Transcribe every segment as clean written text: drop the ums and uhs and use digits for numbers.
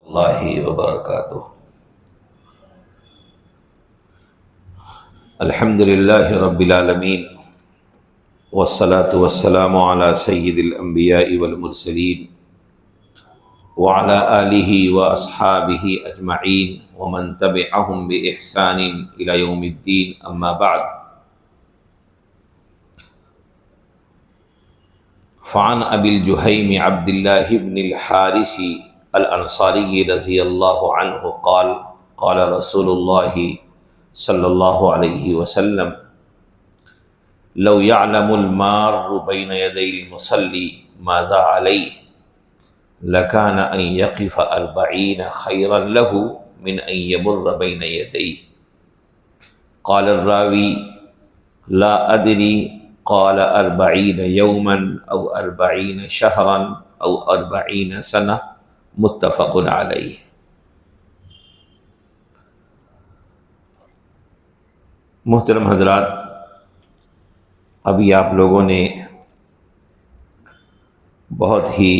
اللہ وبرکاتہ۔ الحمد للہ رب العالمین والصلاة والسلام علی سید الانبیاء والمرسلین وعلی آلہ واصحابہ اجمعین ومن تبعہم بإحسان الی یوم الدین، اما بعد۔ فعن ابی الجہیم عبد اللہ بن الحارث الانصاری رضی اللہ عنہ قال قال رسول اللہ صلی اللہ علیہ وسلم لو يعلم المار بین یدی المصلی ماذا علیہ لکان ان یقف 40 خیرا له من ان یمر بین یدیہ۔ قال الراوی لا ادری قال 40 یوما او 40 شہرا او 40 سنہ، متفق علیہ۔ محترم حضرات، ابھی آپ لوگوں نے بہت ہی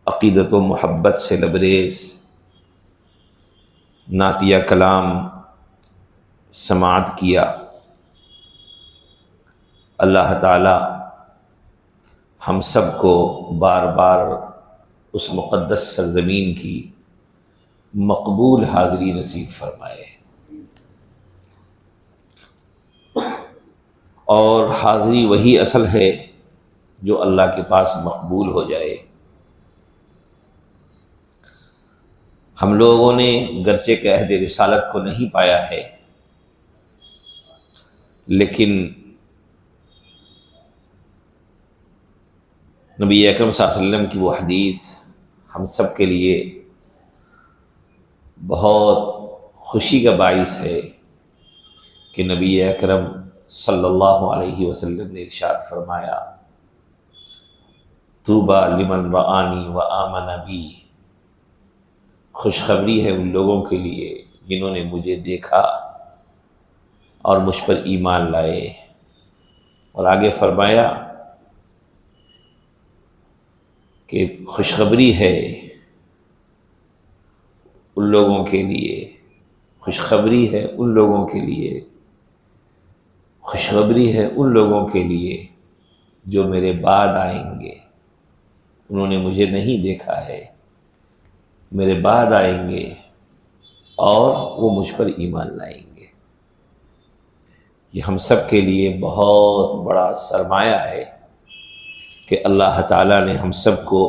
عقیدت و محبت سے لبریز نعتیہ کلام سماعت کیا۔ اللہ تعالی ہم سب کو بار بار اس مقدس سرزمین کی مقبول حاضری نصیب فرمائے، اور حاضری وہی اصل ہے جو اللہ کے پاس مقبول ہو جائے۔ ہم لوگوں نے گرچہ کہ عہد رسالت کو نہیں پایا ہے، لیکن نبی اکرم صلی اللہ علیہ وسلم کی وہ حدیث ہم سب کے لیے بہت خوشی کا باعث ہے کہ نبی اکرم صلی اللہ علیہ وسلم نے ارشاد فرمایا طوبیٰ لمن رآنی وآمن بی، خوشخبری ہے ان لوگوں کے لیے جنہوں نے مجھے دیکھا اور مجھ پر ایمان لائے۔ اور آگے فرمایا کہ خوشخبری ہے ان لوگوں کے لیے، خوشخبری ہے ان لوگوں کے لیے، خوشخبری ہے ان لوگوں کے لیے جو میرے بعد آئیں گے۔ انہوں نے مجھے نہیں دیکھا ہے، میرے بعد آئیں گے اور وہ مجھ پر ایمان لائیں گے۔ یہ ہم سب کے لیے بہت بڑا سرمایہ ہے کہ اللہ تعالیٰ نے ہم سب کو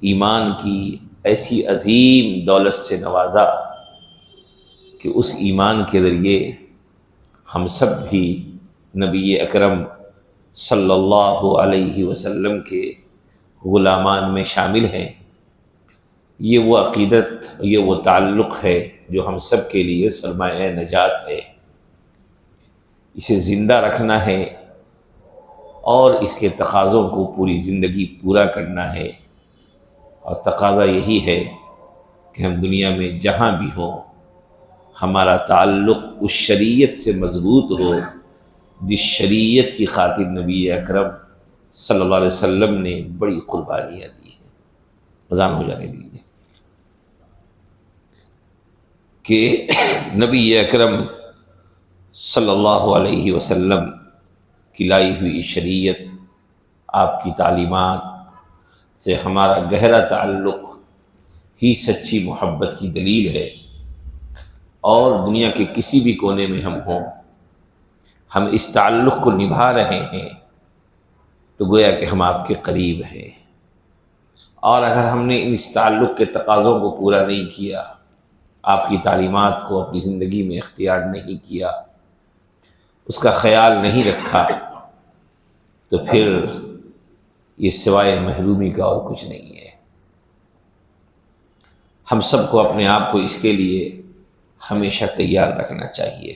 ایمان کی ایسی عظیم دولت سے نوازا کہ اس ایمان کے ذریعے ہم سب بھی نبی اکرم صلی اللہ علیہ وسلم کے غلامان میں شامل ہیں۔ یہ وہ عقیدت، یہ وہ تعلق ہے جو ہم سب کے لیے سرمایہ نجات ہے۔ اسے زندہ رکھنا ہے اور اس کے تقاضوں کو پوری زندگی پورا کرنا ہے، اور تقاضا یہی ہے کہ ہم دنیا میں جہاں بھی ہوں ہمارا تعلق اس شریعت سے مضبوط ہو جس شریعت کی خاطر نبی اکرم صلی اللہ علیہ وسلم نے بڑی قربانیاں دی ہیں۔ اذان ہو جانے دیجیے کہ نبی اکرم صلی اللہ علیہ وسلم کی لائی ہوئی شریعت، آپ کی تعلیمات سے ہمارا گہرا تعلق ہی سچی محبت کی دلیل ہے، اور دنیا کے کسی بھی کونے میں ہم ہوں، ہم اس تعلق کو نبھا رہے ہیں تو گویا کہ ہم آپ کے قریب ہیں۔ اور اگر ہم نے اس تعلق کے تقاضوں کو پورا نہیں کیا، آپ کی تعلیمات کو اپنی زندگی میں اختیار نہیں کیا، اس کا خیال نہیں رکھا، تو پھر یہ سوائے محرومی کا اور کچھ نہیں ہے۔ ہم سب کو اپنے آپ کو اس کے لیے ہمیشہ تیار رکھنا چاہیے۔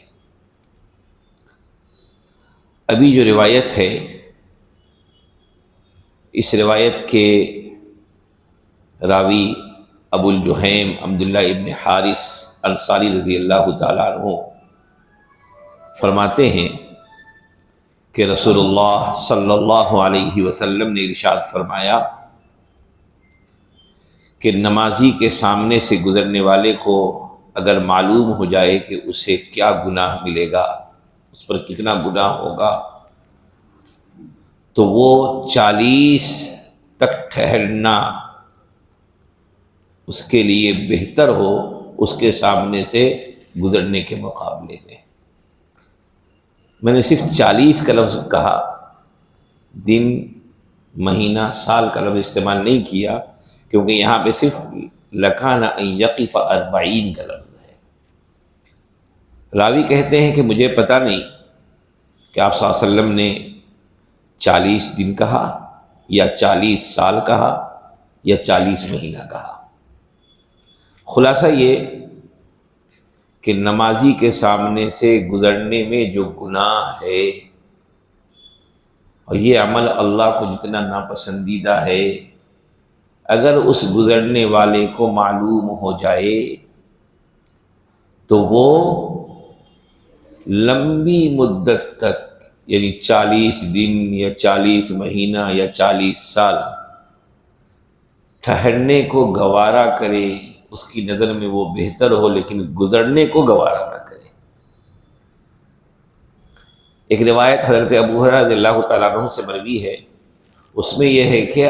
ابھی جو روایت ہے، اس روایت کے راوی ابو الجہیم عبداللہ ابن حارث انصاری رضی اللہ تعالیٰ عنہ فرماتے ہیں کہ رسول اللہ صلی اللہ علیہ وسلم نے ارشاد فرمایا کہ نمازی کے سامنے سے گزرنے والے کو اگر معلوم ہو جائے کہ اسے کیا گناہ ملے گا، اس پر کتنا گناہ ہوگا، تو وہ 40 تک ٹھہرنا اس کے لیے بہتر ہو اس کے سامنے سے گزرنے کے مقابلے میں۔ میں نے صرف 40 کا لفظ کہا، دن، مہینہ، سال کا لفظ استعمال نہیں کیا، کیونکہ یہاں پہ صرف لکان ان یقف 40 کا لفظ ہے۔ راوی کہتے ہیں کہ مجھے پتہ نہیں کہ آپ صلی اللہ علیہ وسلم نے 40 دن کہا یا 40 سال کہا یا 40 مہینہ کہا۔ خلاصہ یہ کہ نمازی کے سامنے سے گزرنے میں جو گناہ ہے، اور یہ عمل اللہ کو جتنا ناپسندیدہ ہے، اگر اس گزرنے والے کو معلوم ہو جائے تو وہ لمبی مدت تک، یعنی 40 دن یا 40 مہینہ یا 40 سال ٹھہرنے کو گوارا کرے، اس کی نظر میں وہ بہتر ہو، لیکن گزرنے کو گوارا نہ کرے۔ ایک روایت حضرت ابو ہریرہ رضی اللہ تعالیٰ عنہ سے مروی ہے، اس میں یہ ہے کہ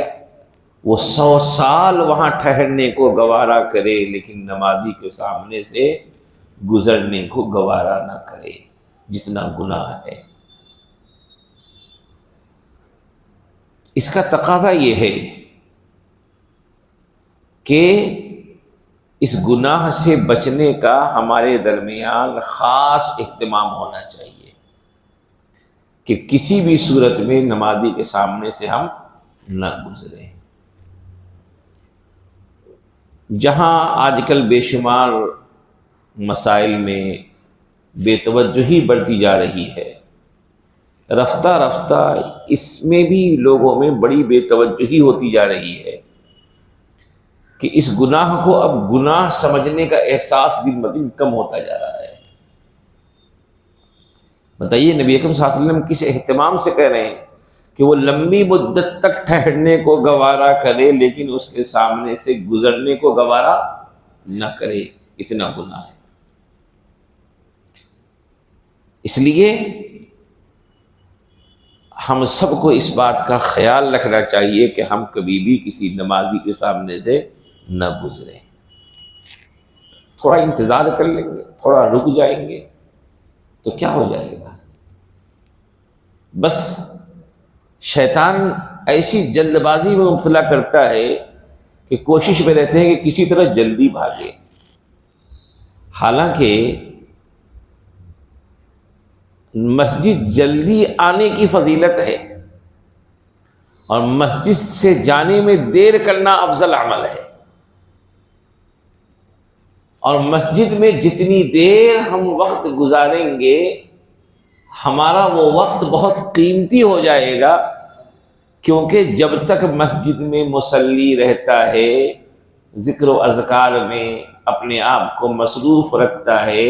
وہ 100 سال وہاں ٹھہرنے کو گوارا کرے، لیکن نمازی کے سامنے سے گزرنے کو گوارا نہ کرے، جتنا گناہ ہے۔ اس کا تقاضا یہ ہے کہ اس گناہ سے بچنے کا ہمارے درمیان خاص اہتمام ہونا چاہیے کہ کسی بھی صورت میں نمازی کے سامنے سے ہم نہ گزریں۔ جہاں آج کل بے شمار مسائل میں بے توجہی بڑھتی جا رہی ہے، رفتہ رفتہ اس میں بھی لوگوں میں بڑی بے توجہی ہوتی جا رہی ہے کہ اس گناہ کو اب گناہ سمجھنے کا احساس دن بدن کم ہوتا جا رہا ہے۔ بتائیے نبی اکرم صلی اللہ علیہ وسلم کس اہتمام سے کہہ رہے ہیں کہ وہ لمبی مدت تک ٹھہرنے کو گوارا کرے، لیکن اس کے سامنے سے گزرنے کو گوارا نہ کرے، اتنا گناہ ہے۔ اس لیے ہم سب کو اس بات کا خیال رکھنا چاہیے کہ ہم کبھی بھی کسی نمازی کے سامنے سے نہ گزریں۔ تھوڑا انتظار کر لیں گے، تھوڑا رک جائیں گے تو کیا ہو جائے گا؟ بس شیطان ایسی جلد بازی میں مبتلا کرتا ہے کہ کوشش میں رہتے ہیں کہ کسی طرح جلدی بھاگے، حالانکہ مسجد جلدی آنے کی فضیلت ہے، اور مسجد سے جانے میں دیر کرنا افضل عمل ہے، اور مسجد میں جتنی دیر ہم وقت گزاریں گے ہمارا وہ وقت بہت قیمتی ہو جائے گا، کیونکہ جب تک مسجد میں مصلی رہتا ہے، ذکر و اذکار میں اپنے آپ کو مصروف رکھتا ہے،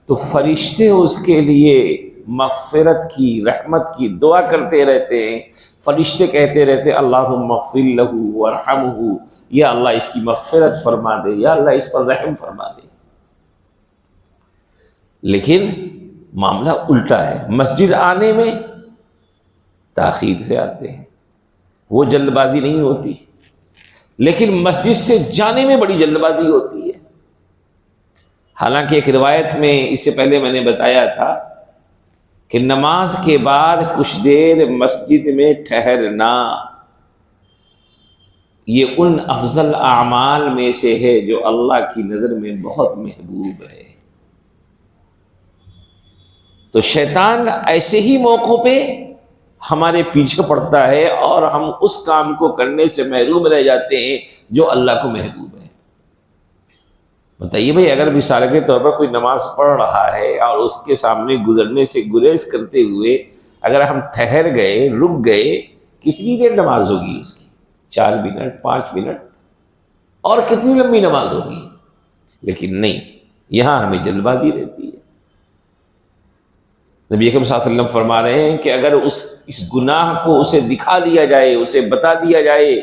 تو فرشتے اس کے لیے مغفرت کی، رحمت کی دعا کرتے رہتے ہیں۔ فرشتے کہتے رہتے اللہم اغفر لہ وارحمہ، یا اللہ اس کی مغفرت فرما دے، یا اللہ اس پر رحم فرما دے۔ لیکن معاملہ الٹا ہے، مسجد آنے میں تاخیر سے آتے ہیں، وہ جلد بازی نہیں ہوتی، لیکن مسجد سے جانے میں بڑی جلد بازی ہوتی ہے۔ حالانکہ ایک روایت میں اس سے پہلے میں نے بتایا تھا کہ نماز کے بعد کچھ دیر مسجد میں ٹھہرنا یہ ان افضل اعمال میں سے ہے جو اللہ کی نظر میں بہت محبوب ہے۔ تو شیطان ایسے ہی موقعوں پہ ہمارے پیچھے پڑتا ہے اور ہم اس کام کو کرنے سے محروم رہ جاتے ہیں جو اللہ کو محبوب ہے۔ بتائیے بھائی، اگر مثال کے طور پر کوئی نماز پڑھ رہا ہے اور اس کے سامنے گزرنے سے گریز کرتے ہوئے اگر ہم ٹھہر گئے، رک گئے، کتنی دیر نماز ہوگی اس کی؟ 4 منٹ، 5 منٹ، اور کتنی لمبی نماز ہوگی؟ لیکن نہیں، یہاں ہمیں جلد بازی رہتی ہے۔ نبی اکرم صلی اللہ علیہ وسلم فرما رہے ہیں کہ اگر اس گناہ کو اسے دکھا دیا جائے، اسے بتا دیا جائے،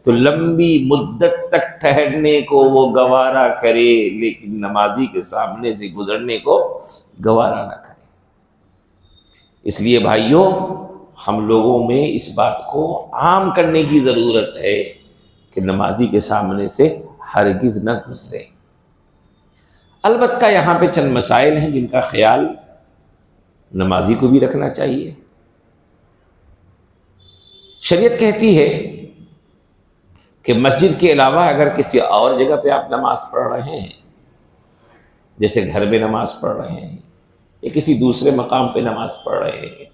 تو لمبی مدت تک ٹھہرنے کو وہ گوارا کرے، لیکن نمازی کے سامنے سے گزرنے کو گوارا نہ کرے۔ اس لیے بھائیوں، ہم لوگوں میں اس بات کو عام کرنے کی ضرورت ہے کہ نمازی کے سامنے سے ہرگز نہ گزرے۔ البتہ یہاں پہ چند مسائل ہیں جن کا خیال نمازی کو بھی رکھنا چاہیے۔ شریعت کہتی ہے کہ مسجد کے علاوہ اگر کسی اور جگہ پہ آپ نماز پڑھ رہے ہیں، جیسے گھر میں نماز پڑھ رہے ہیں یا کسی دوسرے مقام پہ نماز پڑھ رہے ہیں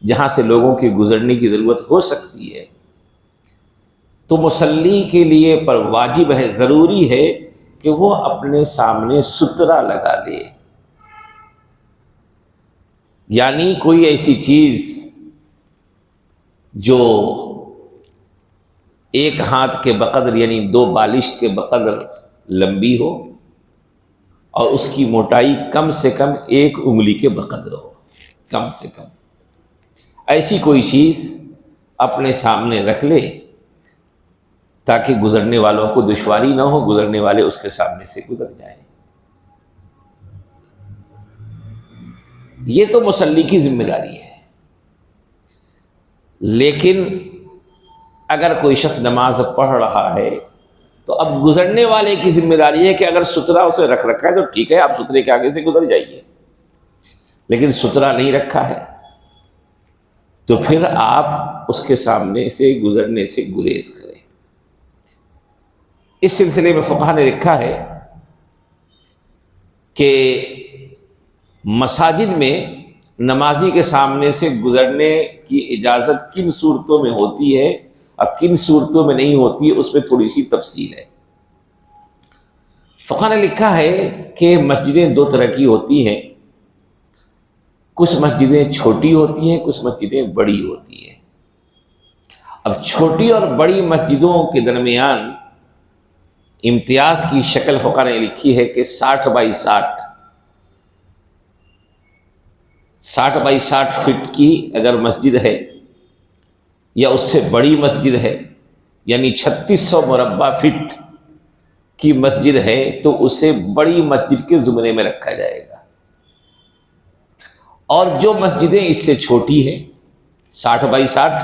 جہاں سے لوگوں کی گزرنے کی ضرورت ہو سکتی ہے، تو مصلی کے لیے پر واجب ہے، ضروری ہے کہ وہ اپنے سامنے سترہ لگا لے۔ یعنی کوئی ایسی چیز جو ایک ہاتھ کے بقدر، یعنی 2 بالشت کے بقدر لمبی ہو اور اس کی موٹائی کم سے کم 1 انگلی کے بقدر ہو، کم سے کم ایسی کوئی چیز اپنے سامنے رکھ لے تاکہ گزرنے والوں کو دشواری نہ ہو، گزرنے والے اس کے سامنے سے گزر جائیں۔ یہ تو مصلی کی ذمہ داری ہے۔ لیکن اگر کوئی شخص نماز پڑھ رہا ہے تو اب گزرنے والے کی ذمہ داری ہے کہ اگر سترہ اسے رکھ رکھا ہے تو ٹھیک ہے، آپ سترے کے آگے سے گزر جائیے، لیکن سترہ نہیں رکھا ہے تو پھر آپ اس کے سامنے سے گزرنے سے گریز کریں۔ اس سلسلے میں فقہ نے لکھا ہے کہ مساجد میں نمازی کے سامنے سے گزرنے کی اجازت کن صورتوں میں ہوتی ہے اور کن صورتوں میں نہیں ہوتی ہے، اس میں تھوڑی سی تفصیل ہے۔ فقہ نے لکھا ہے کہ مسجدیں 2 طرح کی ہوتی ہیں، کچھ مسجدیں چھوٹی ہوتی ہیں، کچھ مسجدیں بڑی ہوتی ہیں۔ اب چھوٹی اور بڑی مسجدوں کے درمیان امتیاز کی شکل فقہ نے لکھی ہے کہ 60 بائی 60 فٹ کی اگر مسجد ہے یا اس سے بڑی مسجد ہے، یعنی 3600 مربع فٹ کی مسجد ہے تو اسے بڑی مسجد کے زمرے میں رکھا جائے گا، اور جو مسجدیں اس سے چھوٹی ہیں، 60 بائی 60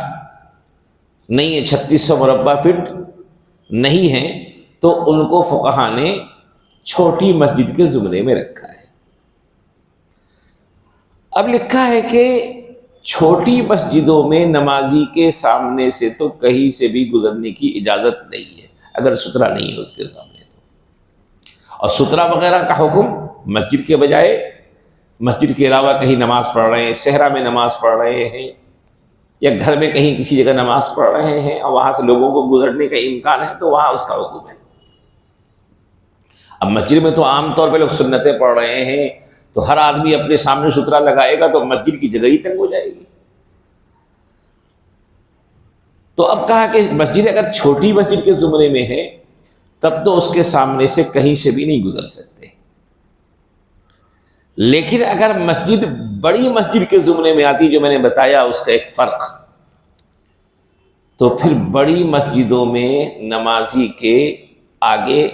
نہیں ہے، 3600 مربع فٹ نہیں ہیں، تو ان کو فقہا نے چھوٹی مسجد کے زمرے میں رکھا ہے۔ اب لکھا ہے کہ چھوٹی مسجدوں میں نمازی کے سامنے سے تو کہیں سے بھی گزرنے کی اجازت نہیں ہے اگر سترہ نہیں ہے اس کے سامنے تو، اور سترہ وغیرہ کا حکم مسجد کے بجائے مسجد کے علاوہ کہیں نماز پڑھ رہے ہیں، صحرا میں نماز پڑھ رہے ہیں یا گھر میں کہیں کسی جگہ نماز پڑھ رہے ہیں اور وہاں سے لوگوں کو گزرنے کا امکان ہے تو وہاں اس کا حکم ہے۔ اب مسجد میں تو عام طور پہ لوگ سنتیں پڑھ رہے ہیں تو ہر آدمی اپنے سامنے سترہ لگائے گا تو مسجد کی جگہ ہی تنگ ہو جائے گی۔ تو اب کہا کہ مسجد اگر چھوٹی مسجد کے زمرے میں ہے تب تو اس کے سامنے سے کہیں سے بھی نہیں گزر سکتے، لیکن اگر مسجد بڑی مسجد کے زمرے میں آتی، جو میں نے بتایا اس کا ایک فرق، تو پھر بڑی مسجدوں میں نمازی کے آگے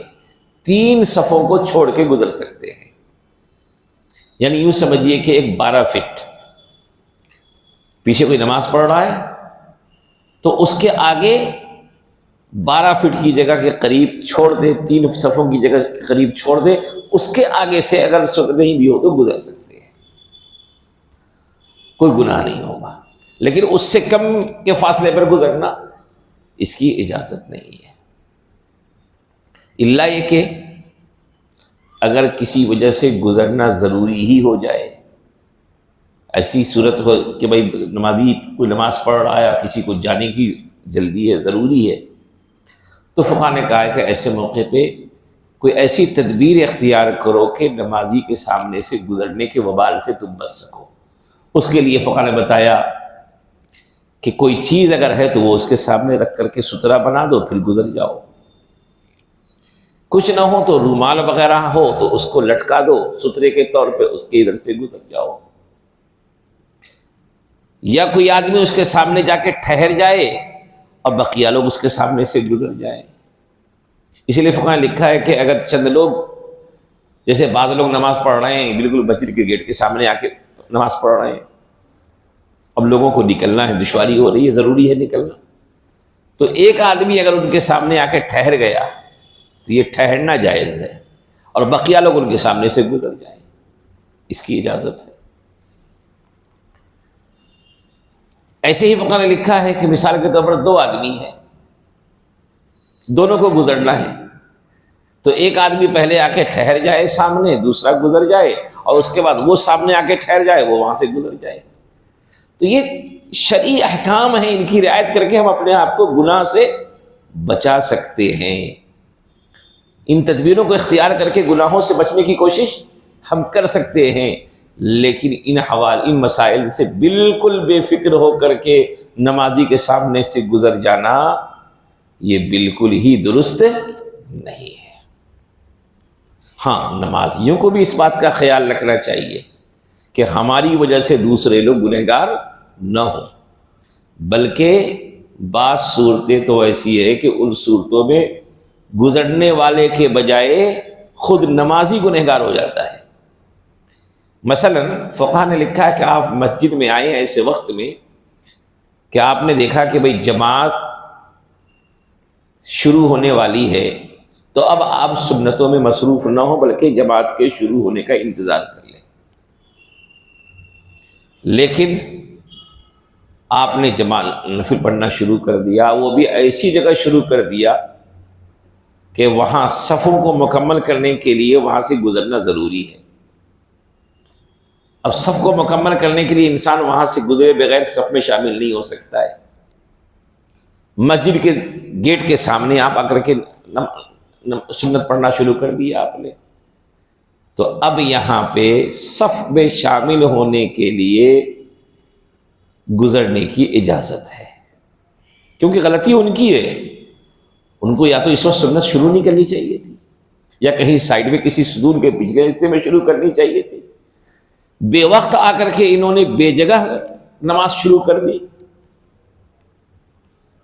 3 صفوں کو چھوڑ کے گزر سکتے ہیں۔ یعنی یوں سمجھیے کہ ایک 12 فٹ پیچھے کوئی نماز پڑھ رہا ہے تو اس کے آگے 12 فٹ کی جگہ کے قریب چھوڑ دے، 3 صفوں کی جگہ کے قریب چھوڑ دے، اس کے آگے سے اگر نہیں بھی ہو تو گزر سکتے ہیں، کوئی گناہ نہیں ہوگا۔ لیکن اس سے کم کے فاصلے پر گزرنا اس کی اجازت نہیں ہے، الا یہ کہ اگر کسی وجہ سے گزرنا ضروری ہی ہو جائے، ایسی صورت ہو کہ بھائی نمازی کوئی نماز پڑھ رہا ہے، کسی کو جانے کی جلدی ہے، ضروری ہے، تو فقہ نے کہا ہے کہ ایسے موقع پہ کوئی ایسی تدبیر اختیار کرو کہ نمازی کے سامنے سے گزرنے کے وبال سے تم بچ سکو۔ اس کے لیے فقہ نے بتایا کہ کوئی چیز اگر ہے تو وہ اس کے سامنے رکھ کر کے سترہ بنا دو، پھر گزر جاؤ۔ کچھ نہ ہو تو رومال وغیرہ ہو تو اس کو لٹکا دو سترے کے طور پہ، اس کے ادھر سے گزر جاؤ۔ یا کوئی آدمی اس کے سامنے جا کے ٹھہر جائے اور بقیہ لوگ اس کے سامنے سے گزر جائیں۔ اسی لیے فقہ نے لکھا ہے کہ اگر چند لوگ، جیسے بعض لوگ نماز پڑھ رہے ہیں بالکل مسجد کے گیٹ کے سامنے آ کے نماز پڑھ رہے ہیں، اب لوگوں کو نکلنا ہے، دشواری ہو رہی ہے، ضروری ہے نکلنا، تو ایک آدمی اگر ان کے سامنے آ کے ٹھہر گیا تو یہ ٹھہرنا جائز ہے، اور بقیہ لوگ ان کے سامنے سے گزر جائیں، اس کی اجازت ہے۔ ایسے ہی فقہ نے لکھا ہے کہ مثال کے طور پر دو آدمی ہیں، دونوں کو گزرنا ہے، تو ایک آدمی پہلے آ کے ٹھہر جائے سامنے، دوسرا گزر جائے، اور اس کے بعد وہ سامنے آ کے ٹھہر جائے، وہ وہاں سے گزر جائے۔ تو یہ شرعی احکام ہیں، ان کی رعایت کر کے ہم اپنے آپ کو گناہ سے بچا سکتے ہیں۔ ان تدبیروں کو اختیار کر کے گناہوں سے بچنے کی کوشش ہم کر سکتے ہیں، لیکن ان مسائل سے بالکل بے فکر ہو کر کے نمازی کے سامنے سے گزر جانا یہ بالکل ہی درست نہیں ہے۔ ہاں، نمازیوں کو بھی اس بات کا خیال رکھنا چاہیے کہ ہماری وجہ سے دوسرے لوگ گنہگار نہ ہوں، بلکہ بعض صورتیں تو ایسی ہے کہ ان صورتوں میں گزرنے والے کے بجائے خود نمازی گنہگار ہو جاتا ہے۔ مثلا فقہ نے لکھا ہے کہ آپ مسجد میں آئے ایسے وقت میں کہ آپ نے دیکھا کہ بھئی جماعت شروع ہونے والی ہے، تو اب آپ سنتوں میں مصروف نہ ہو بلکہ جماعت کے شروع ہونے کا انتظار کر لیں۔ لیکن آپ نے جماعت نفل پڑھنا شروع کر دیا، وہ بھی ایسی جگہ شروع کر دیا کہ وہاں صفوں کو مکمل کرنے کے لیے وہاں سے گزرنا ضروری ہے۔ اب صف کو مکمل کرنے کے لیے انسان وہاں سے گزرے بغیر صف میں شامل نہیں ہو سکتا ہے۔ مسجد کے گیٹ کے سامنے آپ آ کر کے سنت پڑھنا شروع کر دیا آپ نے، تو اب یہاں پہ صف میں شامل ہونے کے لیے گزرنے کی اجازت ہے، کیونکہ غلطی ان کی ہے، ان کو یا تو اس وقت سنت شروع نہیں کرنی چاہیے تھی، یا کہیں سائڈ میں کسی ستون کے پچھلے حصے میں شروع کرنی چاہیے تھی۔ بے وقت آ کر کے انہوں نے بے جگہ نماز شروع کر دی،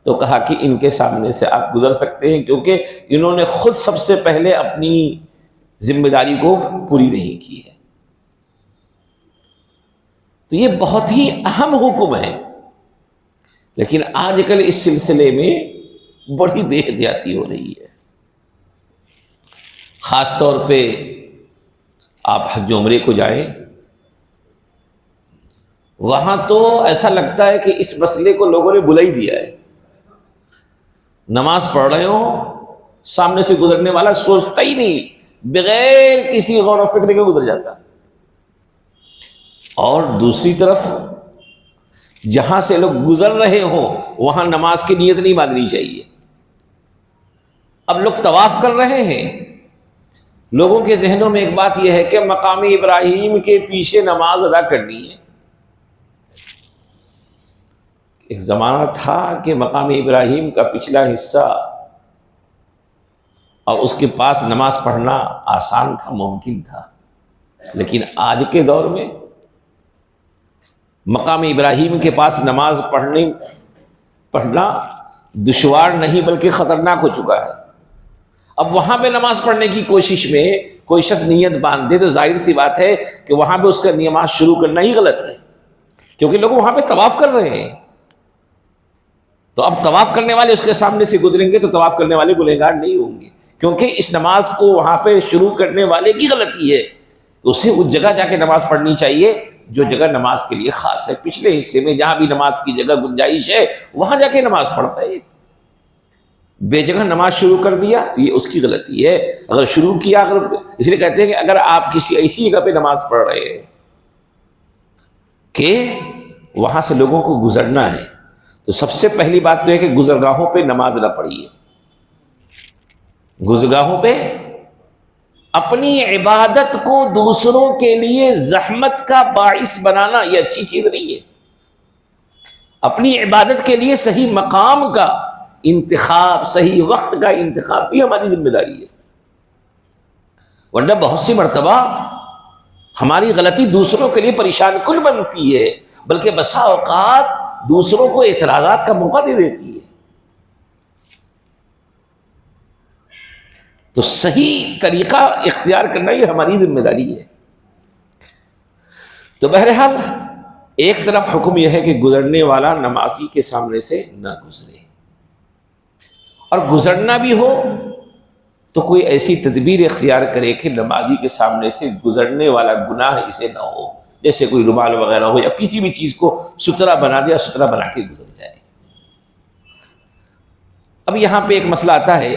تو کہا کہ ان کے سامنے سے آپ گزر سکتے ہیں، کیونکہ انہوں نے خود سب سے پہلے اپنی ذمہ داری کو پوری نہیں کی ہے۔ تو یہ بہت ہی اہم حکم ہے، لیکن آج کل اس سلسلے میں بڑی بے احتیاطی ہو رہی ہے۔ خاص طور پہ آپ حج عمرے کو جائیں، وہاں تو ایسا لگتا ہے کہ اس مسئلے کو لوگوں نے بلا ہی دیا ہے۔ نماز پڑھ رہے ہو، سامنے سے گزرنے والا سوچتا ہی نہیں، بغیر کسی غور و فکر کے گزر جاتا، اور دوسری طرف جہاں سے لوگ گزر رہے ہوں وہاں نماز کی نیت نہیں باندھنی چاہیے۔ اب لوگ طواف کر رہے ہیں، لوگوں کے ذہنوں میں ایک بات یہ ہے کہ مقام ابراہیم کے پیچھے نماز ادا کرنی ہے۔ ایک زمانہ تھا کہ مقام ابراہیم کا پچھلا حصہ اور اس کے پاس نماز پڑھنا آسان تھا، ممکن تھا، لیکن آج کے دور میں مقام ابراہیم کے پاس نماز پڑھنا دشوار نہیں بلکہ خطرناک ہو چکا ہے۔ اب وہاں پہ نماز پڑھنے کی کوشش میں کوئی شخص نیت باندھ دے تو ظاہر سی بات ہے کہ وہاں پہ اس کا نماز شروع کرنا ہی غلط ہے، کیونکہ لوگ وہاں پہ طواف کر رہے ہیں۔ تو اب طواف کرنے والے اس کے سامنے سے گزریں گے تو طواف کرنے والے گنہگار نہیں ہوں گے، کیونکہ اس نماز کو وہاں پہ شروع کرنے والے کی غلطی ہے، تو اسے اس جگہ جا کے نماز پڑھنی چاہیے جو جگہ نماز کے لیے خاص ہے۔ پچھلے حصے میں جہاں بھی نماز کی جگہ گنجائش ہے وہاں جا کے نماز پڑھتا ہے۔ بے جگہ نماز شروع کر دیا تو یہ اس کی غلطی ہے۔ اگر شروع کیا، اس لیے کہتے ہیں کہ اگر آپ کسی ایسی جگہ پہ نماز پڑھ رہے ہیں کہ وہاں سے لوگوں کو گزرنا ہے، تو سب سے پہلی بات تو ہے کہ گزرگاہوں پہ نماز نہ پڑھیے۔ گزرگاہوں پہ اپنی عبادت کو دوسروں کے لیے زحمت کا باعث بنانا یہ اچھی چیز نہیں ہے۔ اپنی عبادت کے لیے صحیح مقام کا انتخاب، صحیح وقت کا انتخاب بھی ہماری ذمہ داری ہے، ورنہ بہت سی مرتبہ ہماری غلطی دوسروں کے لیے پریشان کن بنتی ہے، بلکہ بسا اوقات دوسروں کو اعتراضات کا موقع دے دیتی ہے۔ تو صحیح طریقہ اختیار کرنا یہ ہماری ذمہ داری ہے۔ تو بہرحال ایک طرف حکم یہ ہے کہ گزرنے والا نمازی کے سامنے سے نہ گزرے، اور گزرنا بھی ہو تو کوئی ایسی تدبیر اختیار کرے کہ نمازی کے سامنے سے گزرنے والا گناہ اسے نہ ہو، جیسے کوئی رومال وغیرہ ہو یا کسی بھی چیز کو سترا بنا دیا، سترا بنا کے گزر جائے۔ اب یہاں پہ ایک مسئلہ آتا ہے،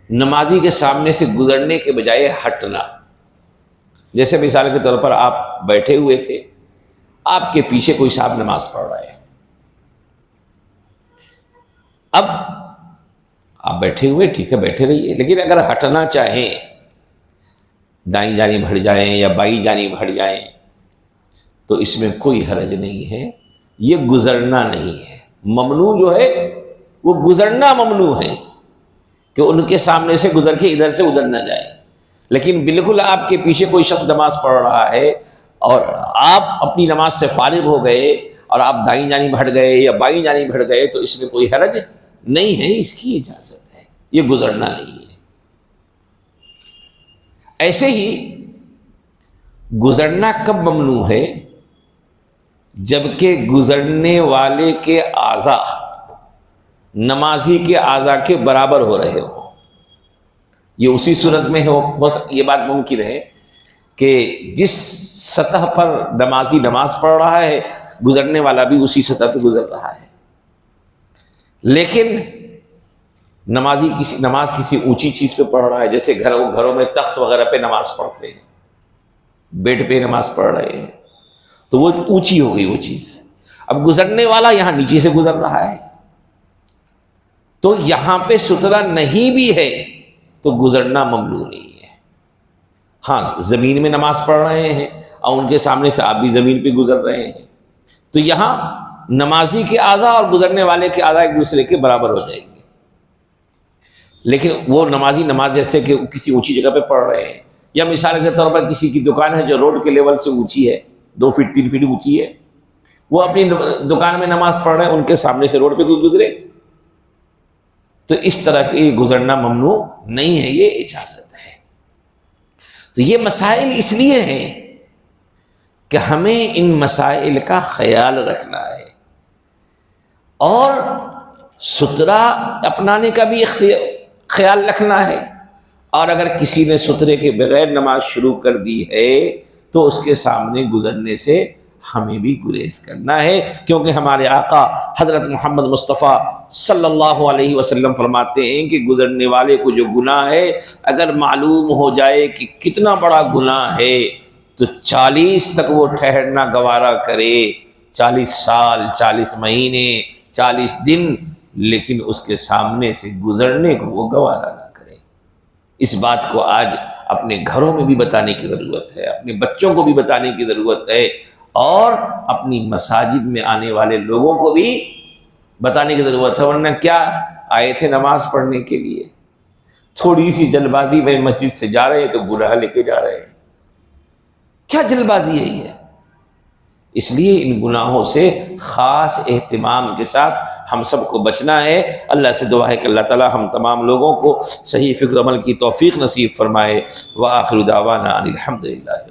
نمازی کے سامنے سے گزرنے کے بجائے ہٹنا۔ جیسے مثال کے طور پر آپ بیٹھے ہوئے تھے، آپ کے پیچھے کوئی صاحب نماز پڑھ رہا ہے، اب آپ بیٹھے ہوئے، ٹھیک ہے بیٹھے رہیے، لیکن اگر ہٹنا چاہیں، دائیں جانب ہٹ جائیں یا بائیں جانب ہٹ جائیں تو اس میں کوئی حرج نہیں ہے، یہ گزرنا نہیں ہے۔ ممنوع جو ہے وہ گزرنا ممنوع ہے کہ ان کے سامنے سے گزر کے ادھر سے ادھر نہ جائے، لیکن بالکل آپ کے پیچھے کوئی شخص نماز پڑھ رہا ہے اور آپ اپنی نماز سے فارغ ہو گئے اور آپ دائیں جانب ہٹ گئے یا بائیں جانب ہٹ گئے تو اس میں کوئی حرج نہیں ہے، اس کی اجازت ہے، یہ گزرنا نہیں ہے۔ ایسے ہی گزرنا کب ممنوع ہے؟ جبکہ گزرنے والے کے اعضاء نمازی کے اعضاء کے برابر ہو رہے ہو۔ یہ اسی صورت میں ہو یہ بات ممکن ہے کہ جس سطح پر نمازی نماز پڑھ رہا ہے گزرنے والا بھی اسی سطح پہ گزر رہا ہے، لیکن نماز کسی اونچی چیز پہ پڑھ رہا ہے، جیسے گھروں میں تخت وغیرہ پہ نماز پڑھتے ہیں، بیڈ پہ نماز پڑھ رہے ہیں تو وہ اونچی ہو گئی وہ چیز۔ اب گزرنے والا یہاں نیچے سے گزر رہا ہے تو یہاں پہ سترا نہیں بھی ہے تو گزرنا ممنوع نہیں ہے۔ ہاں زمین میں نماز پڑھ رہے ہیں اور ان کے سامنے سے آپ بھی زمین پہ گزر رہے ہیں تو یہاں نمازی کے اعضاء اور گزرنے والے کے اعضاء ایک دوسرے کے برابر ہو جائیں گے، لیکن وہ نمازی نماز جیسے کہ کسی اونچی جگہ پہ پڑھ رہے ہیں، یا مثال کے طور پر کسی کی دکان ہے جو روڈ کے لیول سے اونچی ہے، 2 فٹ 3 فٹ اونچی ہے، وہ اپنی دکان میں نماز پڑھ رہے ہیں، ان کے سامنے سے روڈ پہ کوئی گزرے تو اس طرح کی گزرنا ممنوع نہیں ہے، یہ اجازت ہے۔ تو یہ مسائل اس لیے ہیں کہ ہمیں ان مسائل کا خیال رکھنا ہے اور سترا اپنانے کا بھی خیال رکھنا ہے، اور اگر کسی نے سترے کے بغیر نماز شروع کر دی ہے تو اس کے سامنے گزرنے سے ہمیں بھی گریز کرنا ہے، کیونکہ ہمارے آقا حضرت محمد مصطفیٰ صلی اللہ علیہ وسلم فرماتے ہیں کہ گزرنے والے کو جو گناہ ہے اگر معلوم ہو جائے کہ کتنا بڑا گناہ ہے تو 40 تک وہ ٹھہرنا گوارا کرے، 40 سال، 40 مہینے، 40 دن، لیکن اس کے سامنے سے گزرنے کو وہ گوارا نہ کرے۔ اس بات کو آج اپنے گھروں میں بھی بتانے کی ضرورت ہے، اپنے بچوں کو بھی بتانے کی ضرورت ہے، اور اپنی مساجد میں آنے والے لوگوں کو بھی بتانے کی ضرورت ہے، ورنہ کیا آئے تھے نماز پڑھنے کے لیے، تھوڑی سی جلد بازی میں مسجد سے جا رہے ہیں تو گناہ لے کے جا رہے ہیں، کیا جلد بازی ہے یہ؟ اس لیے ان گناہوں سے خاص اہتمام کے ساتھ ہم سب کو بچنا ہے۔ اللہ سے دعا ہے کہ اللہ تعالی ہم تمام لوگوں کو صحیح فکر عمل کی توفیق نصیب فرمائے۔ وآخر دعوانا ان الحمدللہ۔